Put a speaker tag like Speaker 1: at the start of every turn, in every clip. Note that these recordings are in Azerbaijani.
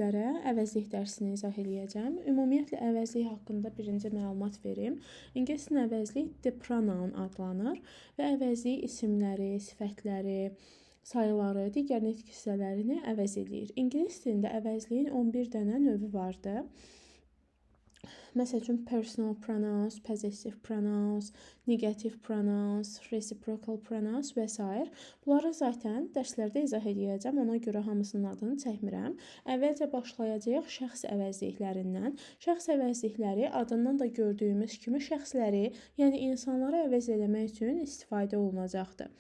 Speaker 1: sizlərə əvəzlik dərsini izah edəcəm. Ümumiyyətlə əvəzlik haqqında birinci məlumat verim. İngilis dilində əvəzlik the pronoun adlanır və əvəzlik isimləri, sifətləri, sayıları, digər nitq hissələrini əvəz edir. İngilis dilində əvəzliyin 11 dənə növü vardır. Məsəl üçün personal pronouns, possessive pronouns, negative pronouns, reciprocal pronouns və s. Bunları zaten dərslərdə izah edəcəm, ona görə hamısının adını çəkmirəm. Əvvəlcə başlayacağıq şəxs əvəzliklərindən. Şəxs əvəzlikləri adından da gördüyümüz kimi şəxsləri, yəni insanları əvəz etmək üçün istifadə olunacaqdır.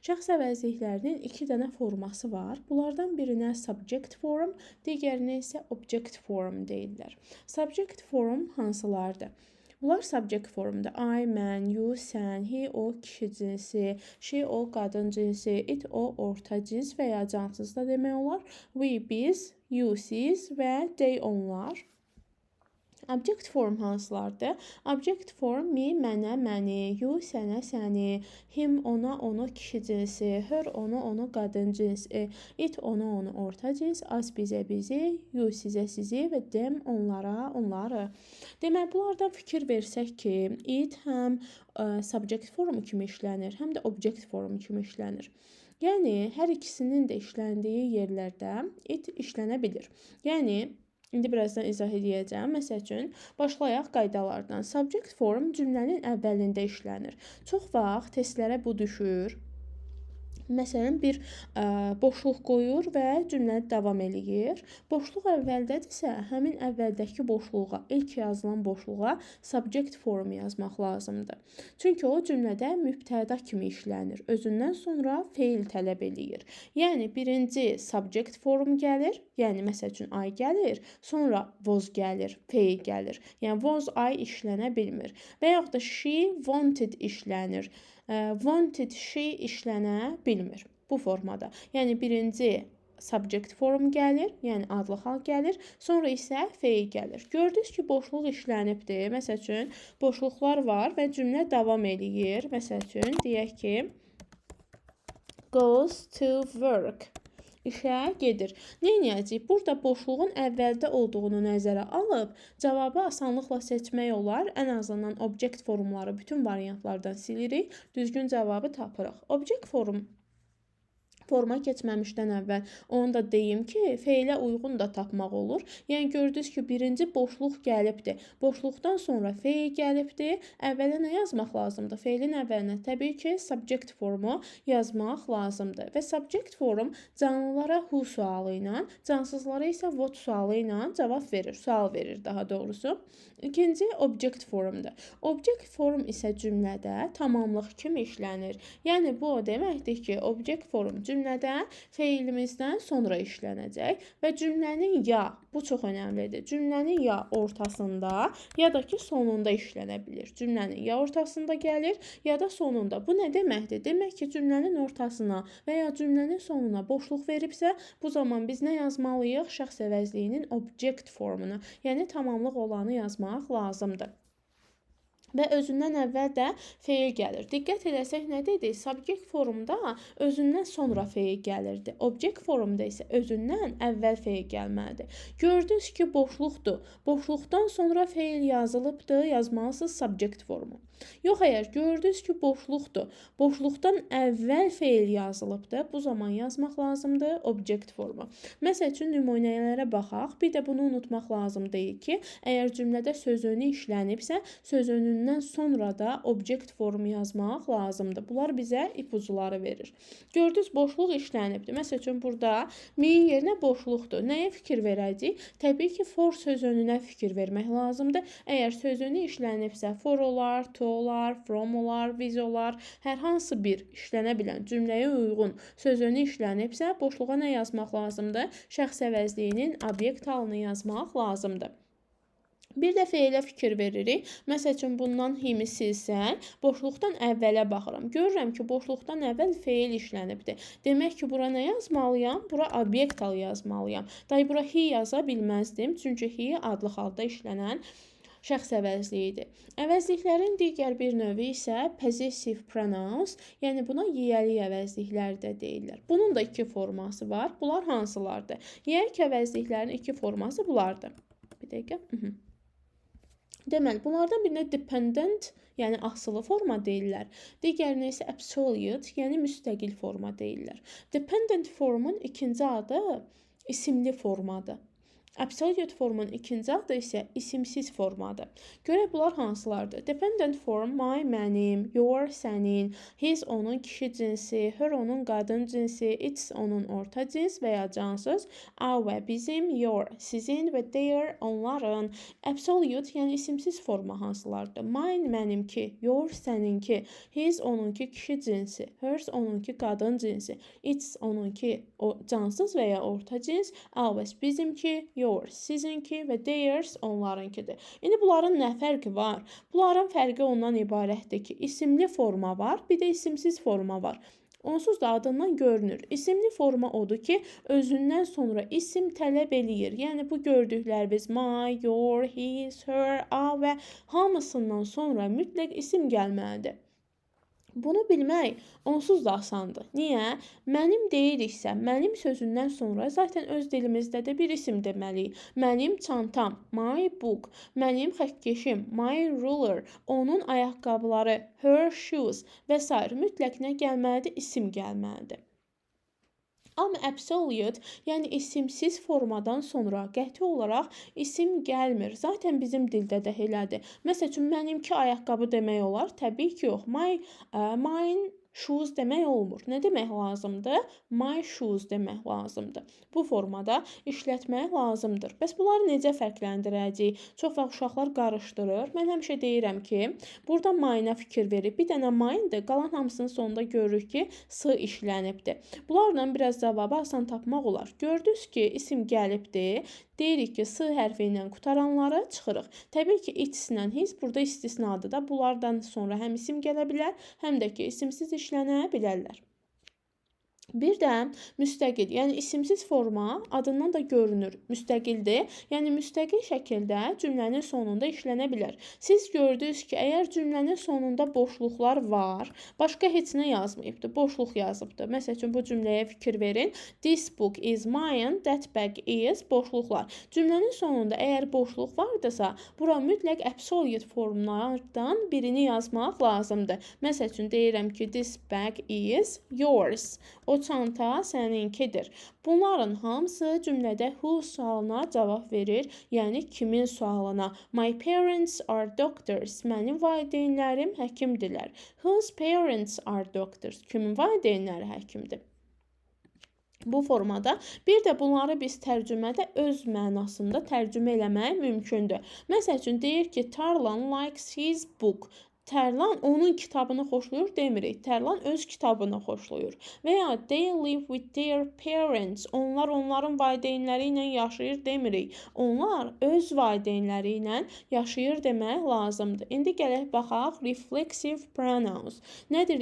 Speaker 1: Şəxs əvəzliklərinin 2 dənə forması var. Bunlardan birinə subject form, digərinə isə object form deyirlər. Subject form hansılardır? Bunlar subject formda. I, mən, you, sən, he, o kişi cinsi, she, o qadın cinsi, it, o orta cins və ya cansız da demək olar. We, biz, you, siz və they, onlar. Object form hansılardır? Object form me, mənə, məni, you, sənə, səni, him, ona, onu kişi cinsi, her, onu qadın cinsi, it, onu orta cins, us, bizə, bizi, you, sizə, sizi və them, onlara, onları. Demək, bunlardan fikir versək ki, it həm subject formu kimi işlənir, həm də object formu kimi işlənir. Yəni, hər ikisinin də işləndiyi yerlərdə it işlənə bilir. Yəni, İndi birazdan izah edəcəm. Məsəl üçün, başlayaq qaydalardan. Subject form cümlənin əvvəlində işlənir. Çox vaxt testlərə bu düşür. Məsələn, bir boşluq qoyur və cümləni davam eləyir. Boşluq əvvəldədirsə, həmin əvvəldəki boşluğa, ilk yazılan boşluğa subject form yazmaq lazımdır. Çünki o cümlədə mübtəda kimi işlənir. Özündən sonra feil tələb eləyir. Yəni, birinci subject form gəlir, yəni məsəl üçün I gəlir, sonra was gəlir, feil gəlir. Yəni, was, I işlənə bilmir. Və yaxud da she wanted işlənir. Wanted, she işlənə bilmir bu formada. Yəni, birinci subject form gəlir, yəni adlı hal gəlir, sonra isə feil gəlir. Gördünüz ki, boşluq işlənibdir. Məsəl üçün, boşluqlar var və cümlə davam eləyir. Məsəl üçün, deyək ki, goes to work. İşə gedir. Neynəyəcəyik? Burada boşluğun əvvəldə olduğunu nəzərə alıb, cavabı asanlıqla seçmək olar. Ən azından object formları bütün variantlardan silirik, düzgün cavabı tapırıq. Object forma keçməmişdən əvvəl onu da deyim ki, feilə uyğun da tapmaq olur. Yəni, gördünüz ki, birinci boşluq gəlibdir. Boşluqdan sonra feil gəlibdir. Əvvələ nə yazmaq lazımdır? Feilin əvvəlinə təbii ki, subject formu yazmaq lazımdır. Və subject form canlılara who sualı ilə, cansızlara isə what sualı ilə cavab verir. Sual verir daha doğrusu. İkinci object formdur. Object form isə cümlədə tamamlıq kimi işlənir. Yəni, bu o deməkdir ki, object form cümlədə feilimizdən sonra işlənəcək və cümlənin ya, bu çox önəmlidir, cümlənin ya ortasında, ya da ki, sonunda işlənə bilir. Cümlənin ya ortasında gəlir, ya da sonunda. Bu nə deməkdir? Demək ki, cümlənin ortasına və ya cümlənin sonuna boşluq veribsə, bu zaman biz nə yazmalıyıq? Şəxs əvəzliyinin object formunu, yəni tamamlıq olanı yazmaq lazımdır. Və özündən əvvəl də feil gəlir. Diqqət edəsək nə dedik? Subject formda özündən sonra feil gəlirdi. Object formda isə özündən əvvəl feil gəlməlidir. Gördünüz ki, boşluqdur. Boşluqdan sonra feil yazılıbdır, yazmalısınız subject formu. Yox, əgər gördünüz ki, boşluqdur. Boşluqdan əvvəl feil yazılıbdır. Bu zaman yazmaq lazımdır object formu. Məsəl üçün, nümunələrə baxaq. Bir də bunu unutmaq lazım deyil ki, əgər cümlədə söz önü işlənibsə, söz önündən sonra da object formu yazmaq lazımdır. Bunlar bizə ipucuları verir. Gördünüz, boşluq işlənibdir. Məsəl üçün, burada me-in yerinə boşluqdur. Nəyə fikir verəcəyik? Təbii ki, for söz önünə fikir vermək lazımdır. Əgər söz önü işlənibsə, for olar, to olar, from olar, with olar, hər hansı bir işlənə bilən cümləyə uyğun söz önü işlənibsə, boşluğa nə yazmaq lazımdır? Şəxs əvəzliyinin obyekt halını yazmaq lazımdır. Bir də feilə fikir veririk. Məsəl üçün, bundan himi silsək, boşluqdan əvvələ baxıram. Görürəm ki, boşluqdan əvvəl feil işlənibdir. Demək ki, bura nə yazmalıyam? Bura obyekt halı yazmalıyam. Bura he yaza bilməzdim. Çünki he adlı halda işlənən şəxs əvəzliyidir. Əvəzliklərin digər bir növü isə possessive pronouns, yəni buna yiyəlik əvəzlikləri də deyirlər. Bunun da iki forması var. Bunlar hansılardır? Yiyəlik əvəzliklərin iki forması bunlardır. Bir dəqiqə. Deməli, bunlardan birinə dependent, yəni asılı forma deyirlər. Digərinə isə absolute, yəni müstəqil forma deyirlər. Dependent formun ikinci adı isimli formadır. Absolute formun ikinci adı isə isimsiz formadır. Görək bunlar hansılardır? Dependent form my, mənim, your, sənin, his onun kişi cinsi, her onun qadın cinsi, its onun orta cins və ya cansız, our bizim, your sizin və their onların. Absolute yəni isimsiz forma hansılardır? Mine mənimki, your səninki, his onunki kişi cinsi, hers onunki qadın cinsi, its onunki cansız və ya orta cins, ours bizimki, yours sizinki və theirs onlarınkidir. İndi bunların nə fərqi var? Bunların fərqi ondan ibarətdir ki, isimli forma var, bir də isimsiz forma var. Onsuz da adından görünür. İsimli forma odur ki, özündən sonra isim tələb eləyir. Yəni bu gördüklərimiz my, your, his, her, our hamısından sonra mütləq isim gəlməlidir. Bunu bilmək onsuz da asandır. Niyə? Mənim deyiriksə, mənim sözündən sonra zaten öz dilimizdə də bir isim deməliyik. Mənim çantam, my book, mənim xəttkeşim, my ruler, onun ayaqqabıları, her shoes və s. mütləq nə gəlməlidir? İsim gəlməlidir. Amma absolute, yəni isimsiz formadan sonra qəti olaraq isim gəlmir. Zaten bizim dildə də elədir. Məsəl üçün, mənimki ayaqqabı demək olar? Təbii ki, yox. Mine shoes demək olmur. Nə demək lazımdır? My shoes demək lazımdır. Bu formada işlətmək lazımdır. Bəs bunları necə fərqləndirəcəyik? Çox vaxt uşaqlar qarışdırır. Mən həmişə deyirəm ki, burada my'na fikir verib. Bir dənə my'dır. Qalan hamısının sonunda görürük ki, s işlənibdir. Bunlarla biraz cavabı asan tapmaq olar. Gördünüz ki, isim gəlibdir. Deyirik ki, s hərfi ilə qutaranları çıxırıq. Təbii ki, its-lə his burada istisnadır da. Bunlardan sonra həm isim gələ bilər, həm də ki, isimsiz işlənə bilərlər. Bir də müstəqil, yəni isimsiz forma adından da görünür, müstəqildir. Yəni müstəqil şəkildə cümlənin sonunda işlənə bilər. Siz gördünüz ki, əgər cümlənin sonunda boşluqlar var, başqa heç nə yazmayıbdır, boşluq yazıbdır. Məsəl üçün, bu cümləyə fikir verin. This book is mine, that bag is, boşluqlar. Cümlənin sonunda əgər boşluq vardısa, bura mütləq absolute formlardan birini yazmaq lazımdır. Məsəl üçün, deyirəm ki, this bag is yours. O çanta səninkidir. Bunların hamısı cümlədə who sualına cavab verir, yəni kimin sualına. My parents are doctors. Mənim valideynlərim həkimdirlər. Whose parents are doctors? Kimin valideynləri həkimdir? Bu formada bir də bunları biz tərcümədə öz mənasında tərcümə eləmək mümkündür. Məsəl üçün, deyir ki, Tarlan likes his book. Tərlan onun kitabını xoşlayır demirik. Tərlan öz kitabını xoşlayır. Və ya they live with their parents. Onlar onların valideynləri ilə yaşayır demirik. Onlar öz valideynləri ilə yaşayır demək lazımdır. İndi gələk baxaq reflexive pronouns. Nədir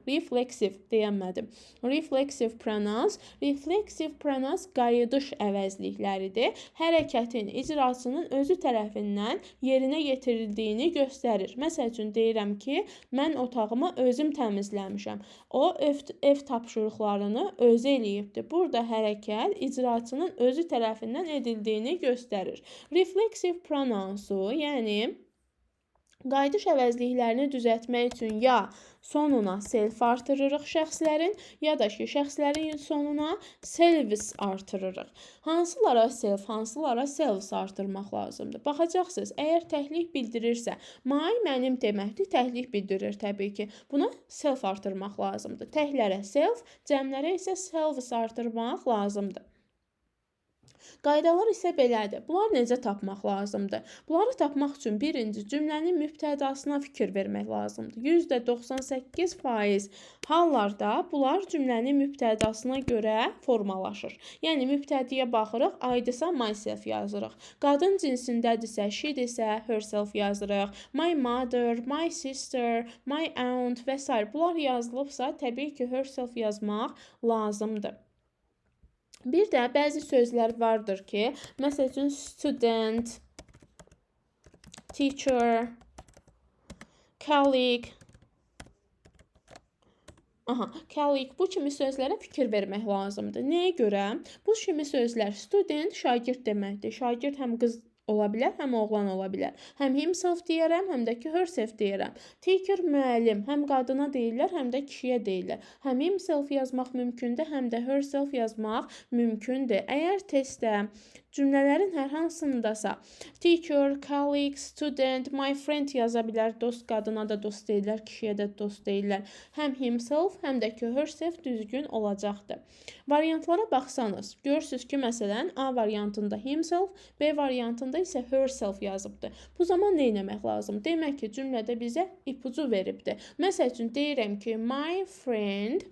Speaker 1: reflexive deyəmədim. Reflexive pronouns qayıdış əvəzlikləridir. Hərəkətin icrasının özü tərəfindən yerinə yetirildiyini göstərir. Məsəl üçün, deyirəm ki, mən otağımı özüm təmizləmişəm. O, ev tapşırıqlarını özü eləyibdir. Burada hərəkət icraçının özü tərəfindən edildiyini göstərir. Reflexive pronounsu, yəni qayıdış əvəzliklərini düzəltmək üçün ya sonuna self artırırıq şəxslərin, ya da ki, şəxslərin sonuna selves artırırıq. Hansılara self, hansılara selves artırmaq lazımdır? Baxacaqsınız, əgər təklik bildirirsə, my mənim deməkdir, təklik bildirir təbii ki. Buna self artırmaq lazımdır. Təklərə self, cəmlərə isə selves artırmaq lazımdır. Qaydalar isə belədir. Bunlar necə tapmaq lazımdır? Bunları tapmaq üçün birinci cümlənin mübtədasına fikir vermək lazımdır. %98% hallarda bunlar cümlənin mübtədasına görə formalaşır. Yəni mübtədiyə baxırıq, I'dirsə myself yazırıq. Qadın cinsindədirsə, she'dirsə herself yazırıq. My mother, my sister, my aunt və s. Bunlar yazılıbsa, təbii ki, herself yazmaq lazımdır. Bir də bəzi sözlər vardır ki, məsəl üçün student, teacher, colleague. Aha, colleague bu kimi sözlərə fikir vermək lazımdır. Nəyə görə? Bu kimi sözlər student, şagird deməkdir. Şagird həm qız ola bilər, həm oğlan ola bilər. Həm himself deyərəm, həm də ki herself deyərəm. Teacher müəllim, həm qadına deyirlər, həm də kişiyə deyirlər. Həm himself yazmaq mümkündür, həm də herself yazmaq mümkündür. Əgər testdə cümlələrin hər hansındasa teacher, colleague, student, my friend yaza bilər. Dost qadına da dost deyirlər, kişiyə də dost deyirlər. Həm himself, həm də ki herself düzgün olacaqdır. Variantlara baxsanız, görürsünüz ki, məsələn, A variantında himself, B variantında isə herself yazıbdır. Bu zaman nə etmək lazım? Demək ki, cümlədə bizə ipucu veribdir. Məsəl üçün deyirəm ki, my friend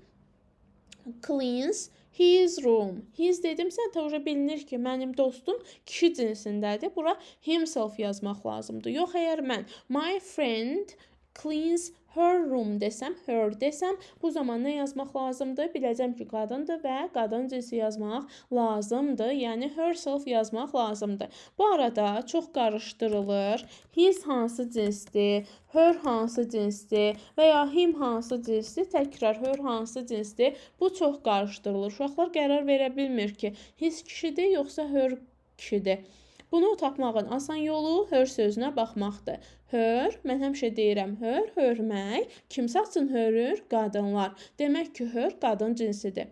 Speaker 1: cleans his room. His dedimsə, təvəccüh bilinir ki, mənim dostum kişi cinsindədir. Bura himself yazmaq lazımdır. Yox, əgər mən my friend cleans her room desəm, her desəm, bu zaman nə yazmaq lazımdır? Biləcəm ki, qadındır və qadın cinsi yazmaq lazımdır. Yəni herself yazmaq lazımdır. Bu arada çox qarışdırılır. His hansı cinsdir? Her hansı cinsdir? Və ya him hansı cinsdir? Təkrar her hansı cinsdir? Bu çox qarışdırılır. Uşaqlar qərar verə bilmir ki, his kişidir yoxsa her kişidir. Bunu tapmağın asan yolu her sözünə baxmaqdır. Her, mən həmişə deyirəm her, hörmək. Kimsə üçün hörür? Qadınlar. Demək ki, her qadın cinsidir.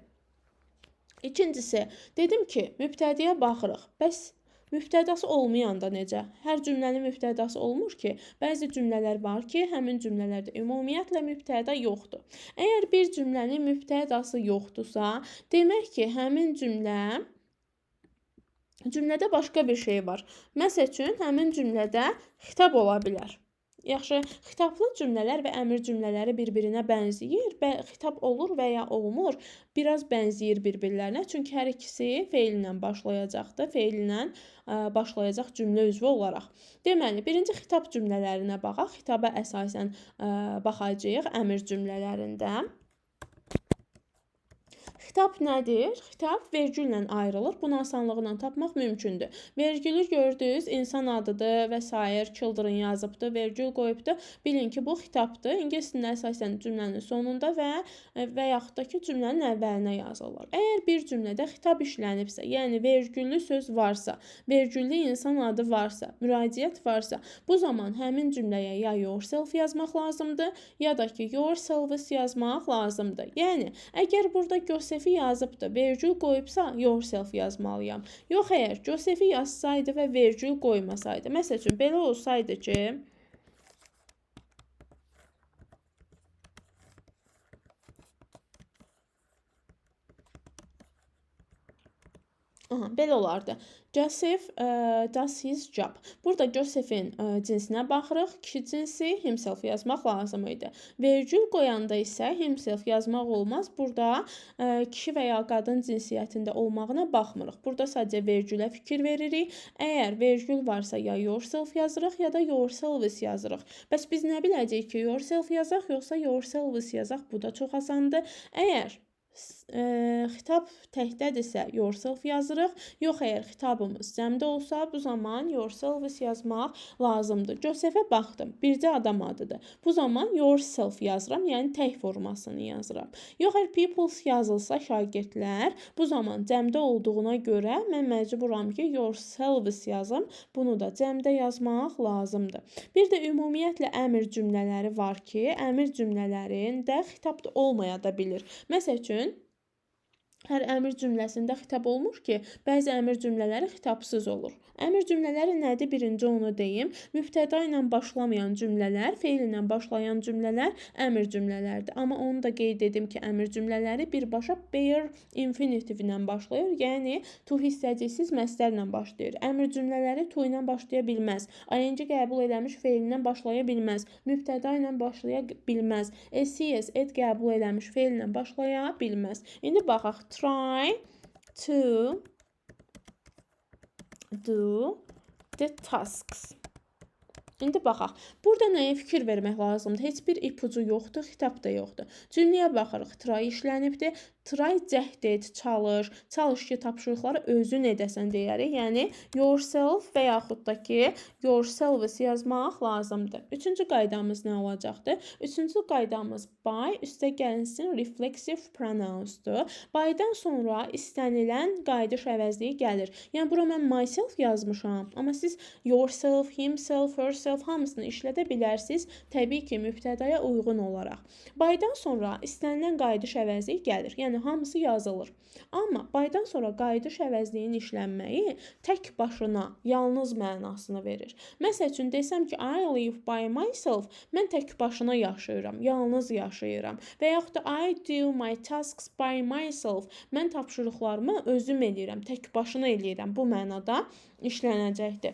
Speaker 1: İkincisi, dedim ki, mübtədiyə baxırıq. Bəs mübtədası olmayanda necə? Hər cümlənin mübtədası olmur ki. Bəzi cümlələr var ki, həmin cümlələrdə ümumiyyətlə mübtəda yoxdur. Əgər bir cümlənin mübtədası yoxdursa, demək ki, həmin cümlədə başqa bir şey var. Məsəl üçün, həmin cümlədə xitab ola bilər. Yaxşı, xitablı cümlələr və əmr cümlələri bir-birinə bənzəyir. Xitab olur və ya olmur. Biraz bənzəyir bir-birlərinə. Çünki hər ikisi feil ilə başlayacaqdır. Feil ilə başlayacaq cümlə üzvü olaraq. Deməli, birinci xitab cümlələrinə baxaq. Xitaba əsasən baxacağıq əmr cümlələrində. Xitab nədir? Xitab vergüllə ayrılır. Bunu asanlıqla tapmaq mümkündür. Vergülü gördünüz, insan adıdır və s. children yazıbdır, vergül qoyubdur. Bilin ki, bu xitabdır. İngilis dilində əsasən cümlənin sonunda və yaxud da ki, cümlənin əvvəlinə yazılır. Əgər bir cümlədə xitab işlənibsə, yəni vergüllü söz varsa, vergüllü insan adı varsa, müraciət varsa, bu zaman həmin cümləyə ya yourself yazmaq lazımdır, ya da ki, yourselves yazmaq lazımdır. Yəni, əgər burada Josephi yazıbdır, vergül qoyubsa, yourself yazmalıyam. Yox, əgər Josephi yazsaydı və vergül qoymasaydı, məsəl üçün, belə olsaydı ki, belə olardı. Joseph does his job. Burada Joseph'in cinsinə baxırıq. Kişi cinsi himself yazmaq lazım idi. Vergül qoyanda isə himself yazmaq olmaz. Burada kişi və ya qadın cinsiyyətində olmağına baxmırıq. Burada sadəcə vergülə fikir veririk. Əgər vergül varsa ya yourself yazırıq, ya da yourselves yazırıq. Bəs biz nə biləcəyik ki, yourself yazaq, yoxsa yourselves yazaq? Bu da çox asandır. Əgər xitab təkdədirsə yourself yazırıq. Yox, əgər xitabımız cəmdə olsa, bu zaman yourselves yazmaq lazımdır. Josephə baxdım. Bircə adam adıdır. Bu zaman yourself yazıram, yəni tək formasını yazıram. Yox, əgər peoples yazılsa şagirdlər, bu zaman cəmdə olduğuna görə mən məcburam ki, yourselves yazım. Bunu da cəmdə yazmaq lazımdır. Bir də ümumiyyətlə əmr cümlələri var ki, əmr cümlələrində xitab da olmaya da bilir. Məsəl üçün, hər əmr cümləsində xitab olmur ki, bəzi əmr cümlələri xitabsız olur. Əmr cümlələri nədir? Birinci onu deyim. Mübtəda ilə başlamayan cümlələr, feil ilə başlayan cümlələr əmr cümlələrdir. Amma onu da qeyd edim ki, əmr cümlələri birbaşa bare infinitive ilə başlayır. Yəni, to hissəcisiz məsdərlə başlayır. Əmr cümlələri to ilə başlaya bilməz. ING qəbul eləmiş feil ilə başlaya bilməz. Mübtəda ilə başlaya bilməz. SES, et qəbul eləmiş feil ilə başlaya bilməz. İndi baxaq. Try to do the tasks. İndi baxaq. Burada nəyə fikir vermək lazımdır? Heç bir ipucu yoxdur, xitab da yoxdur. Cümləyə baxırıq. Try işlənibdir. Try cəhd et, çalış. Çalış ki, tapşırıqları özün edəsən deyərik. Yəni yourself və yaxud da ki, yourselves yazmaq lazımdır. Üçüncü qaydamız nə olacaqdır? Üçüncü qaydamız by üstə gəlinsin reflexive pronounsdur. By'dan sonra istənilən qayıdış əvəzliyi gəlir. Yəni bura mən myself yazmışam, amma siz yourself, himself, herself hamısını işlədə bilərsiniz. Təbii ki, mübtədaya uyğun olaraq. By'dan sonra istənilən qayıdış əvəzliyi gəlir. Yəni hamısı yazılır. Amma by'dan sonra qayıdış əvəzliyinin işlənməyi tək başına, yalnız mənasını verir. Məsəl üçün desəm ki, I live by myself, mən tək başına yaşayıram, yalnız yaşayıram. Və yaxud da I do my tasks by myself, mən tapşırıqlarımı özüm eləyirəm, tək başına eləyirəm. Bu mənada işlənəcəkdir.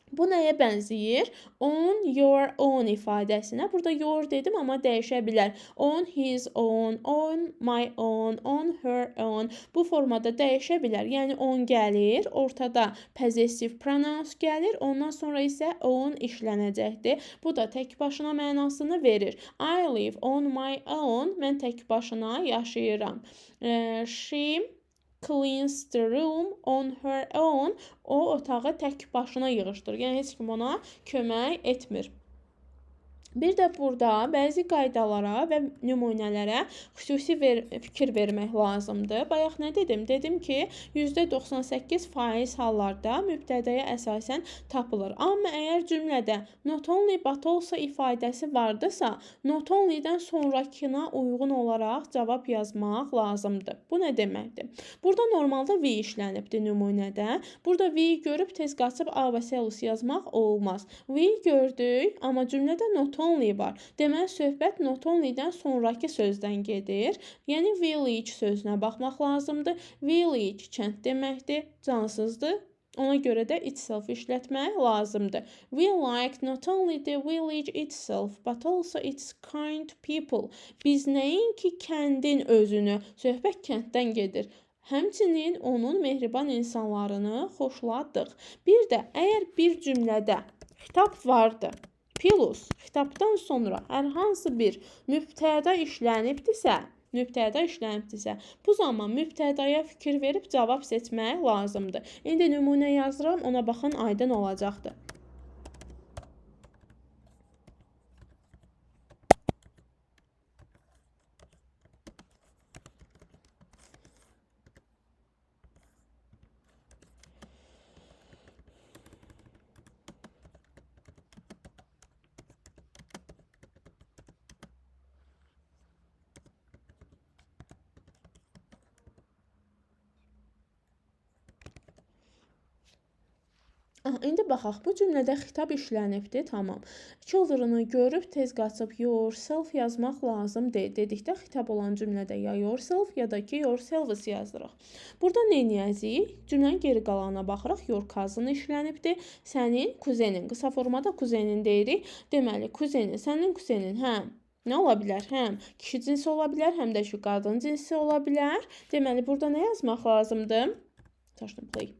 Speaker 1: Bu nəyə bənzəyir? On your own ifadəsinə. Burada your dedim, amma dəyişə bilər. On his own, on my own, on her own. Bu formada dəyişə bilər. Yəni on gəlir, ortada possessive pronouns gəlir, ondan sonra isə on işlənəcəkdir. Bu da tək başına mənasını verir. I live on my own. Mən tək başına yaşayıram. She cleans the room on her own. O otağı tək başına yığışdırır. Yəni heç kim ona kömək etmir. Bir də burada bəzi qaydalara və nümunələrə xüsusi fikir vermək lazımdır. Bayaq nə dedim? Dedim ki, %98% hallarda mübtədəyə əsasən tapılır. Amma əgər cümlədə not only but also ifadəsi vardısa, not only-dən sonrakına uyğun olaraq cavab yazmaq lazımdır. Bu nə deməkdir? Burada normalda we işlənibdir nümunədə. Burada we görüb tez qaçıb ourselves yazmaq olmaz. We gördük, amma cümlədə not only var. Deməli, söhbət not only-dən sonraki sözdən gedir. Yəni, village sözünə baxmaq lazımdır. Village kənd deməkdir, cansızdır. Ona görə də itself işlətmək lazımdır. We like not only the village itself, but also its kind people. Biz nəinki kəndin özünü, söhbət kənddən gedir. Həmçinin onun mehriban insanlarını xoşladıq. Bir də, əgər bir cümlədə xitab vardı, plus xitabdan sonra hər hansı bir mübtəda işlənibdirsə, bu zaman mübtədaya fikir verib cavab seçmək lazımdır. İndi nümunə yazıram, ona baxın, aydın olacaqdır. İndi baxaq, bu cümlədə xitab işlənibdir, tamam. Children-ı görüb tez qaçıb yourself yazmaq lazım deyil. Dedikdə xitab olan cümlədə ya yourself ya da ki yourselves yazırıq. Burada nə edəcəyik? Cümlənin geri qalanına baxırıq. Your cousin işlənibdir. Sənin kuzenin, qısa formada kuzenin deyirik. Deməli, kuzenin, sənin kuzenin, həm nə ola bilər? Həm kişi cinsi ola bilər, həm də ki qadın cinsi ola bilər. Deməli, burada nə yazmaq lazımdır? Touch play.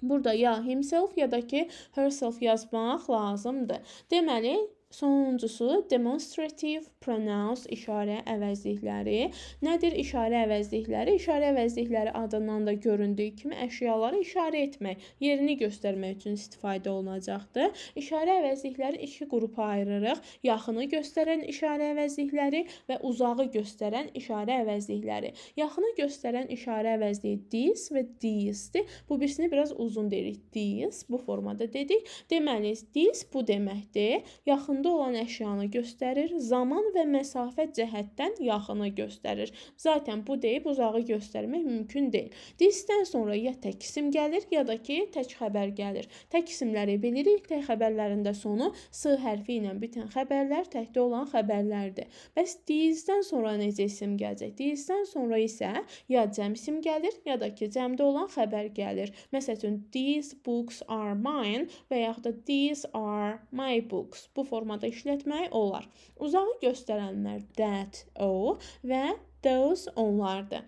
Speaker 1: Burada ya himself ya da ki herself yazmaq lazımdır. Deməli, sonuncusu demonstrative pronouns işarə əvəzlikləri. Nədir işarə əvəzlikləri? İşarə əvəzlikləri adından da göründüyü kimi əşyaları işarə etmək, yerini göstərmək üçün istifadə olunacaqdır. İşarə əvəzlikləri iki qrupa ayırırıq. Yaxını göstərən işarə əvəzlikləri və uzağı göstərən işarə əvəzlikləri. Yaxını göstərən işarə əvəzliyi this və thisdir. Bu birisini biraz uzun deyirik. This bu formada dedik. Deməli, this bu deməkdir. Yaxında olan əşyanı göstərir, zaman və məsafə cəhətdən yaxını göstərir. Zaten bu deyib uzağı göstərmək mümkün deyil. This-dən sonra ya tək isim gəlir, ya da ki tək xəbər gəlir. Tək isimləri bilirik, tək xəbərlərin də sonu S hərfi ilə bitən xəbərlər təkdə olan xəbərlərdir. Bəs these-dən sonra necə isim gələcək? These-dən sonra isə ya cəm isim gəlir, ya da ki cəmdə olan xəbər gəlir. Məsəl üçün, these books are mine və yaxud da these are my books. Bu formada işlətmək olar. Uzağı göstərənlər that, o və those onlardır.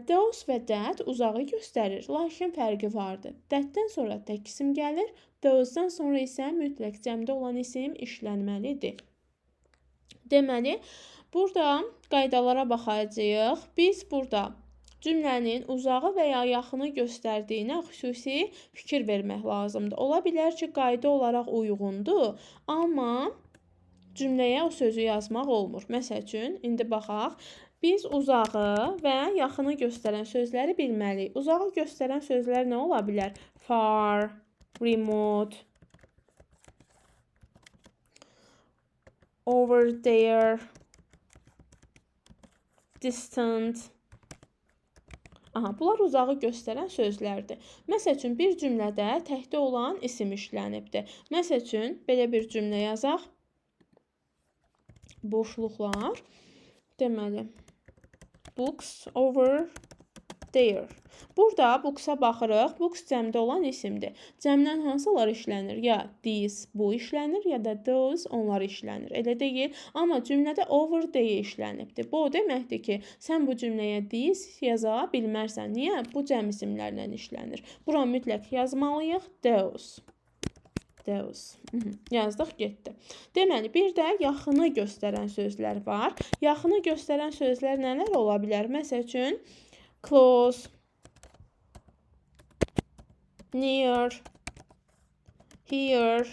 Speaker 1: Those və that uzağı göstərir, lakin fərqi vardır. That-dən sonra tək isim gəlir, those-dan sonra isə mütləq cəmdə olan isim işlənməlidir. Deməli, burada qaydalara baxacağıq. Biz burada cümlənin uzağı və ya yaxını göstərdiyinə xüsusi fikir vermək lazımdır. Ola bilər ki, qayda olaraq uyğundur, amma cümləyə o sözü yazmaq olmur. Məsəl üçün, indi baxaq. Biz uzağı və yaxını göstərən sözləri bilməliyik. Uzağı göstərən sözlər nə ola bilər? Far, remote, over there, distant. Bunlar uzağı göstərən sözlərdir. Məsəl üçün, bir cümlədə təkdə olan isim işlənibdir. Məsəl üçün, belə bir cümlə yazaq. Boşluqlar. Deməli, books over there. Burada booksa baxırıq. Books cəmdə olan isimdir. Cəmdən hansılar işlənir? Ya these, bu işlənir, ya da those, onlar işlənir. Elə deyil. Amma cümlədə over there işlənibdir. Bu o deməkdir ki, sən bu cümləyə these yaza bilmərsən. Niyə? Bu cəm isimlərlə işlənir. Bura mütləq yazmalıyıq. Those. Yazdıq, getdi. Deməli, bir də yaxını göstərən sözlər var. Yaxını göstərən sözlər nələr ola bilər? Məsəl üçün, close, near, here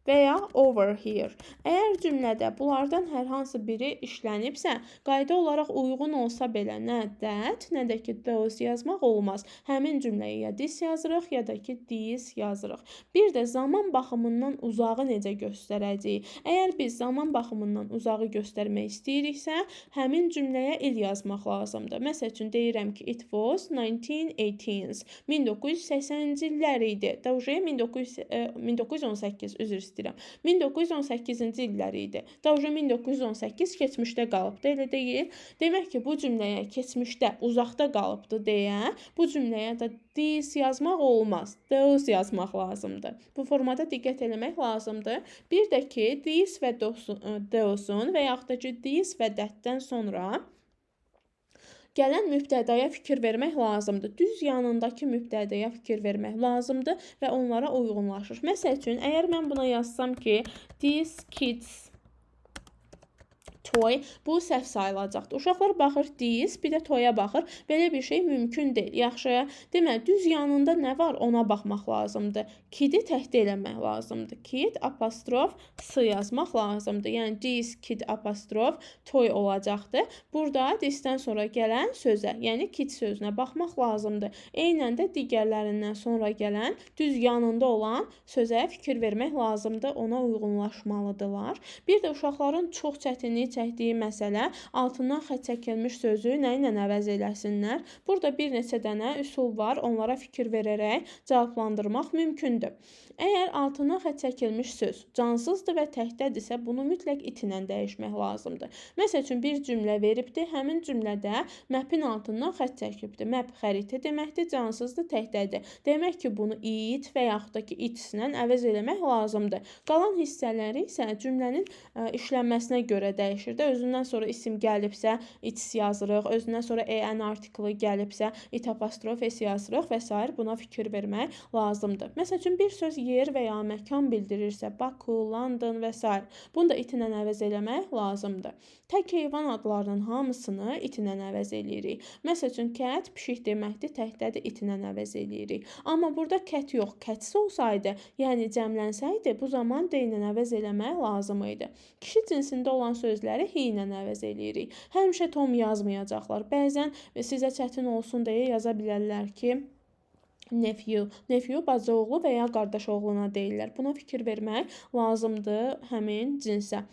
Speaker 1: və ya over here. Əgər cümlədə bunlardan hər hansı biri işlənibsə, qayda olaraq uyğun olsa belə nə that, nə də ki those yazmaq olmaz. Həmin cümləyə ya this yazırıq, ya da ki these yazırıq. Bir də zaman baxımından uzağı necə göstərəcəyik? Əgər biz zaman baxımından uzağı göstərmək istəyiriksə, həmin cümləyə il yazmaq lazımdır. Məsəl üçün, deyirəm ki, it was 1918. 1980-ci illər idi. 1918, üzr istəyirəm. 1918-ci illəri idi. Davşan 1918 keçmişdə qalıbdı, elə deyil. Demək ki, bu cümləyə keçmişdə, uzaqda qalıbdı deyə, bu cümləyə də this yazmaq olmaz. Those yazmaq lazımdır. Bu formada diqqət eləmək lazımdır. Bir də ki, this və those'un və yaxud da ki, this və that-dən sonra gələn mübtədaya fikir vermək lazımdır. Düz yanındakı mübtədaya fikir vermək lazımdır və onlara uyğunlaşır. Məsəl üçün, əgər mən buna yazsam ki, these kids toy, bu səhv sayılacaqdır. Uşaqlar baxır these, bir də toya baxır. Belə bir şey mümkün deyil. Yaxşı, deməli, düz yanında nə var, ona baxmaq lazımdır. Kidi təhdə eləmək lazımdır. Kid, apostrof, s yazmaq lazımdır. Yəni, these kid, apostrof, toy olacaqdır. Burada this-dən sonra gələn sözə, yəni kid sözünə baxmaq lazımdır. Eynən də digərlərindən sonra gələn, düz yanında olan sözə fikir vermək lazımdır. Ona uyğunlaşmalıdırlar. Bir də uşaqların çox çətinlik çəkdiyi məsələ altından xətt çəkilmiş sözü nə ilə əvəz eləsinlər. Burada bir neçə dənə üsul var, onlara fikir verərək cavablandırmaq mümkündür. Əgər altından xətt çəkilmiş söz cansızdır və təkdədirsə, bunu mütləq it ilə dəyişmək lazımdır. Məsəl üçün, bir cümlə veribdir, həmin cümlədə map'in altından xətt çəkibdir. Map xəritə deməkdir, cansızdır, təkdədir. Demək ki, bunu it və yaxud da ki, it-ilə əvəz eləmək lazımdır. Qalan hissələri isə cümlənin işlənməsinə görə dəyişir. Özündən sonra isim gəlibsə, it's yazırıq. Özündən sonra en artiklı gəlibsə, it apostrof s yazırıq və s. Buna fikir vermək lazımdır. Məsəl üçün, bir söz yer və ya məkan bildirirsə, Baku, London və s. Bunu da it ilə əvəz eləmək lazımdır. Tək heyvan adlarının hamısını it ilə əvəz eləyirik. Məsəl üçün, kət pişik deməkdir, təkdədir, it ilə əvəz eləyirik. Amma burada kət yox, kətsi olsaydı, yəni cəmlənsəydi, bu zaman d ilə əvəz eləmək lazım idi. Kişi cinsində olan sözləri he ilə əvəz eləyirik. Həmişə Tom yazmayacaqlar. Bəzən sizə çətin olsun deyə yaza bilərlər ki, nephew bacıoğlu və ya qardaş oğluna deyirlər. Buna fikir vermək lazımdır həmin cinsə.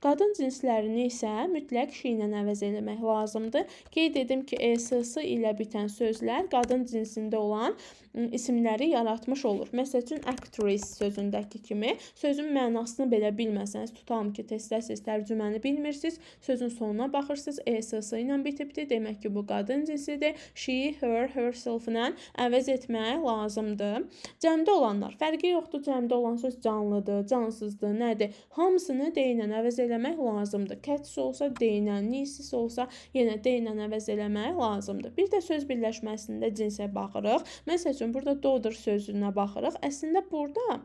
Speaker 1: Qadın cinslərini isə mütləq she ilə əvəz eləmək lazımdır. Qeyd edim ki, s ilə bitən sözlər qadın cinsində olan isimləri yaratmış olur. Məsəl üçün, actress sözündəki kimi sözün mənasını belə bilməsəniz, tutalım ki, tez-tez tərcüməni bilmirsiniz, sözün sonuna baxırsınız, s ilə bitibdir, demək ki, bu qadın cinsidir. She, her, herself ilə əvəz etmək lazımdır. Cəmdə olanlar, fərqi yoxdur, cəmdə olan söz canlıdır, cansızdır, nədir? Hamısını d ilə əvəz eləmək lazımdır. Cats olsa d ilə, nieces olsa yenə d ilə əvəz eləmək lazımdır. Bir də söz birləşməsində cinsə baxırıq. Məsəl üçün, burada daughter sözünə baxırıq. Əslində, burada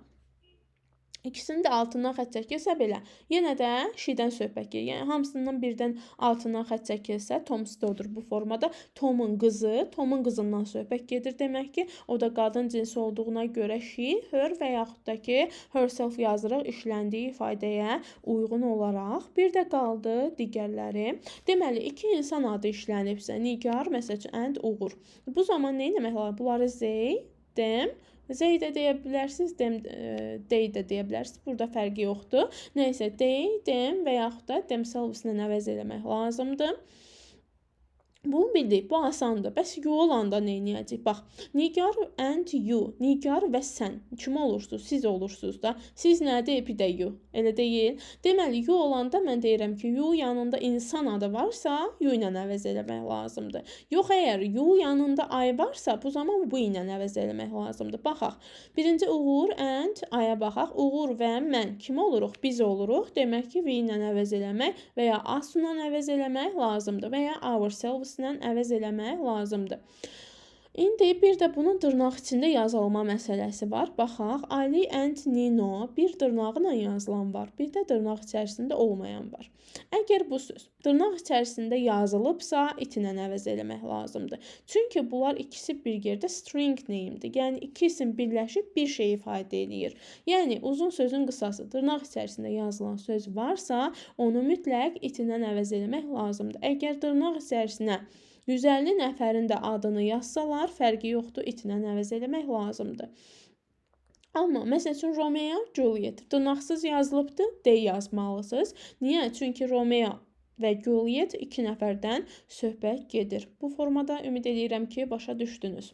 Speaker 1: İkisini də altından xətt çəkilsə belə, yenə də she-dən söhbət gedir. Yəni hamısından birdən altından xətt çəkilsə, Tom Stoddard bu formada Tomun qızı, Tomun qızından söhbət gedir demək ki, o da qadın cinsi olduğuna görə she, her və yaxud da ki, herself yazırıq işləndiyi ifadəyə uyğun olaraq. Bir də qaldı digərləri. Deməli, iki insan adı işlənibsə, Nigar, məsəl üçün, and Uğur. Bu zaman nə etmək lazım? Bunları they, them, they də deyə bilərsiniz, they də deyə bilərsiniz. Burada fərqi yoxdur. Nəysə, they, them və yaxud da themselves-lə əvəz eləmək lazımdır. Bunu bildik, bu asandır. Bəs you olanda nə edəcəyik? Bax, Nigar and you, Nigar və sən. Kim olursunuz? Siz olursunuz da. Siz nədir? Bir də you. Elə deyil. Deməli, you olanda mən deyirəm ki, you yanında insan adı varsa, you ilə əvəz eləmək lazımdır. Yox, əgər you yanında ay varsa, bu zaman bu ilə əvəz eləmək lazımdır. Baxaq. Birinci Uğur and aya baxaq. Uğur və mən kim oluruq? Biz oluruq. Demək ki, we ilə əvəz eləmək və ya us ilə əvəz eləmək lazımdır və ya ourselves ilə əvəz eləmək lazımdır. İndi bir də bunun dırnaq içində yazılma məsələsi var. Baxaq, Ali and Nino bir dırnaqla yazılan var, bir də dırnaq içərisində olmayan var. Əgər bu söz dırnaq içərisində yazılıbsa, itinə əvəz eləmək lazımdır. Çünki bunlar ikisi bir yerdə string name'dir. Yəni iki isim birləşib bir şey ifadə edir. Yəni uzun sözün qısası dırnaq içərisində yazılan söz varsa, onu mütləq itinə əvəz eləmək lazımdır. Əgər dırnaq içərisinə 150 nəfərin də adını yazsalar, fərqi yoxdur, itinə əvəz eləmək lazımdır. Amma məsəl üçün Romeo, Juliet dırnaqsız yazılıbdır, D yazmalısınız. Niyə? Çünki Romeo və Juliet iki nəfərdən söhbət gedir. Bu formada ümid edirəm ki, başa düşdünüz.